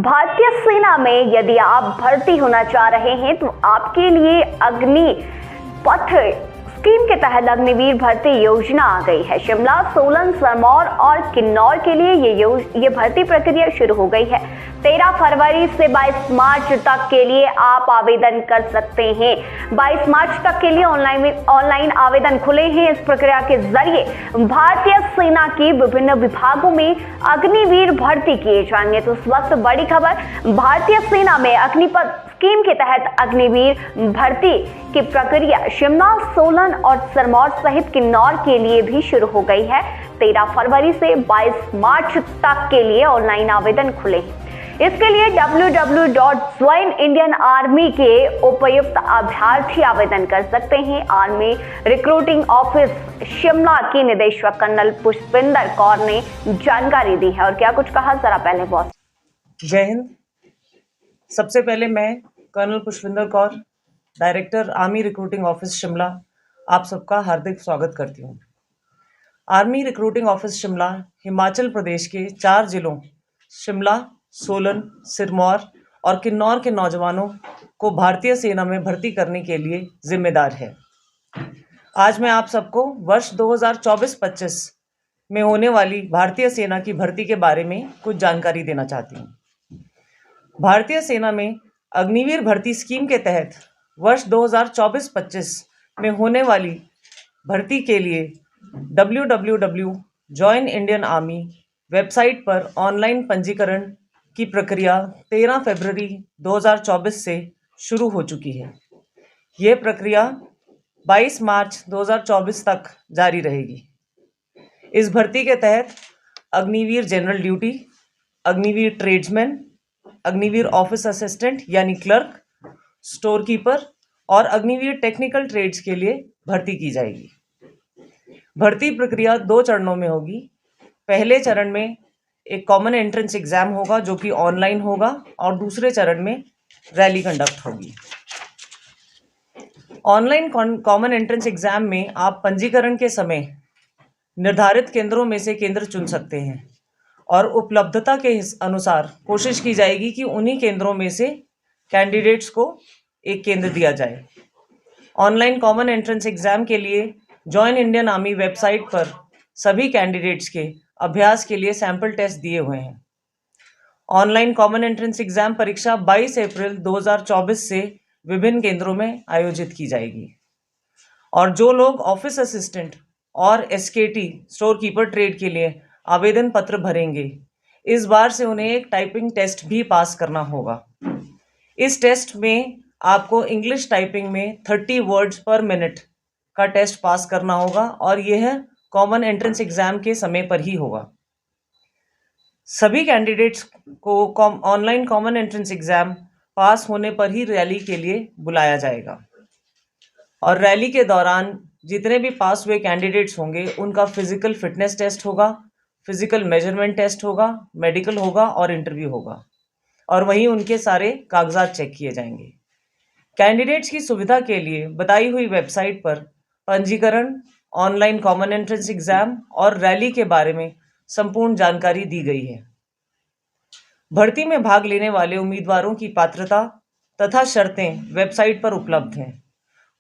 भारतीय सेना में यदि आप भर्ती होना चाह रहे हैं तो आपके लिए अग्निपथ स्कीम के तहत अग्निवीर भर्ती योजना आ गई है। शिमला, सोलन, सिरमौर और किन्नौर के लिए ये भर्ती प्रक्रिया शुरू हो गई है। 13 फरवरी से 22 मार्च तक के लिए आप आवेदन कर सकते हैं। 22 मार्च तक के लिए ऑनलाइन आवेदन खुले हैं। इस प्रक्रिया के जरिए भारतीय सेना के विभिन्न विभागों में अग्निवीर भर्ती किए जाएंगे। तो इस वक्त बड़ी खबर, भारतीय सेना में अग्निपथ स्कीम के तहत अग्निवीर भर्ती की प्रक्रिया शिमला, सोलन और सिरमौर सहित किन्नौर के लिए भी शुरू हो गई है। 13 फरवरी से 22 मार्च तक के लिए ऑनलाइन आवेदन खुले हैं। इसके लिए www.joinindianarmy के उपयुक्त अभ्यर्थी आवेदन कर सकते हैं। आर्मी रिक्रूटिंग ऑफिस शिमला की निदेशक कर्नल पुष्पिंदर कौर ने जानकारी दी है। और क्या कुछ कहा, जरा पहले बॉस। जय हिंद। सबसे पहले मैं colonel Pushpinder Kaur, director army recruiting office Shimla, आप सबका हार्दिक स्वागत करती हूँ। Army recruiting office Shimla Himachal Pradesh के 4 जिलों शिमला, सोलन, सिरमौर और किन्नौर के नौजवानों को भारतीय सेना में भर्ती करने के लिए जिम्मेदार है। आज मैं आप सबको वर्ष 2024-25 में होने वाली भारतीय सेना की भर्ती के बारे में कुछ जानकारी देना चाहती हूँ। भारतीय सेना में अग्निवीर भर्ती स्कीम के तहत वर्ष 2024-25 में होने वाली भर्ती के लिए www.joinindianarmy वेबसाइट पर ऑनलाइन पंजीकरण की प्रक्रिया 13 फरवरी 2024 से शुरू हो चुकी है। ये प्रक्रिया 22 मार्च 2024 तक जारी रहेगी। इस भर्ती के तहत Agniveer general duty, Agniveer tradesman, Agniveer office assistant यानी क्लर्क, स्टोर कीपर और अग्निवीर टेक्निकल ट्रेड्स के लिए भर्ती की जाएगी। भर्ती प्रक्रिया 2 चरणों में होगी। पहले चरण में एक कॉमन एंट्रेंस एग्जाम होगा जो कि ऑनलाइन होगा और दूसरे चरण में रैली कंडक्ट होगी। ऑनलाइन कॉमन एंट्रेंस एग्जाम में आप पंजीकरण के समय निर्धारित केंद्रों में से केंद्र चुन सकते हैं और उपलब्धता के अनुसार कोशिश की जाएगी कि उन्हीं केंद्रों में से कैंडिडेट्स को एक केंद्र दिया जाए। ऑनलाइन कॉमन एंट्रेंस एग्जाम के लिए जॉइन इंडियन आर्मी वेबसाइट पर सभी कैंडिडेट्स के अभ्यास के लिए सैंपल टेस्ट दिए हुए हैं। ऑनलाइन कॉमन एंट्रेंस एग्जाम परीक्षा 22 अप्रैल 2024 से विभिन्न केंद्रों में आयोजित की जाएगी। और जो लोग ऑफिस असिस्टेंट और एसकेटी स्टोर कीपर ट्रेड के लिए आवेदन पत्र भरेंगे, इस बार से उन्हें एक टाइपिंग टेस्ट भी पास करना होगा। इस टेस्ट में आपको इंग्लिश टाइपिंग में 30 वर्ड्स पर मिनट का टेस्ट पास करना होगा और यह कॉमन एंट्रेंस एग्जाम के समय पर ही होगा। सभी कैंडिडेट्स को ऑनलाइन कॉमन एंट्रेंस एग्जाम पास होने पर ही रैली के लिए बुलाया जाएगा और रैली के दौरान जितने भी पास हुए कैंडिडेट्स होंगे उनका फिजिकल फिटनेस टेस्ट होगा, फिजिकल मेजरमेंट टेस्ट होगा, मेडिकल होगा और इंटरव्यू होगा और वहीं उनके सारे कागजात चेक किए जाएंगे। कैंडिडेट्स की सुविधा के लिए बताई हुई वेबसाइट पर पंजीकरण, ऑनलाइन कॉमन एंट्रेंस एग्जाम और रैली के बारे में संपूर्ण जानकारी दी गई है। भर्ती में भाग लेने वाले उम्मीदवारों की पात्रता तथा शर्तें वेबसाइट पर उपलब्ध हैं।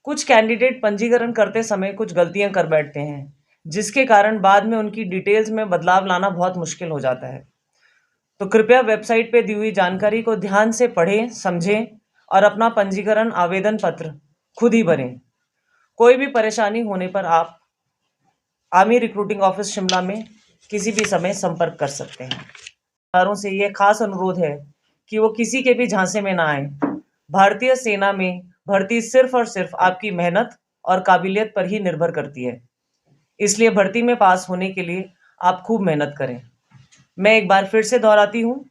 कुछ कैंडिडेट पंजीकरण करते समय कुछ गलतियां कर बैठते हैं, जिसके कारण बाद में उनकी डिटेल्स में बदलाव लाना बहुत मुश्किल हो जाता है। तो कृपया वेबसाइट पे दी हुई जानकारी को ध्यान से पढ़ें, समझें और अपना पंजीकरण आवेदन पत्र खुद ही भरें। कोई भी परेशानी होने पर आप आर्मी रिक्रूटिंग ऑफिस शिमला में किसी भी समय संपर्क कर सकते हैं। उम्मीदवारों से यह खास अनुरोध है कि वो किसी के भी झांसे में ना आए। भारतीय सेना में भर्ती सिर्फ और सिर्फ आपकी मेहनत और काबिलियत पर ही निर्भर करती है, इसलिए भर्ती में पास होने के लिए आप खूब मेहनत करें। मैं एक बार फिर से दोहराती हूँ,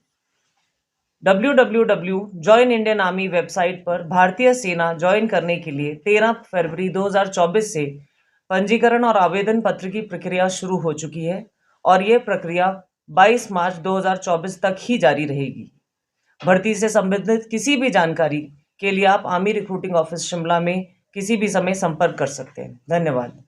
www.joinindianarmy वेबसाइट पर भारतीय सेना ज्वाइन करने के लिए 13 फरवरी 2024 से पंजीकरण और आवेदन पत्र की प्रक्रिया शुरू हो चुकी है और ये प्रक्रिया 22 मार्च 2024 तक ही जारी रहेगी। भर्ती से संबंधित किसी भी जानकारी के लिए आप आर्मी रिक्रूटिंग ऑफिस शिमला में किसी भी समय संपर्क कर सकते हैं। धन्यवाद।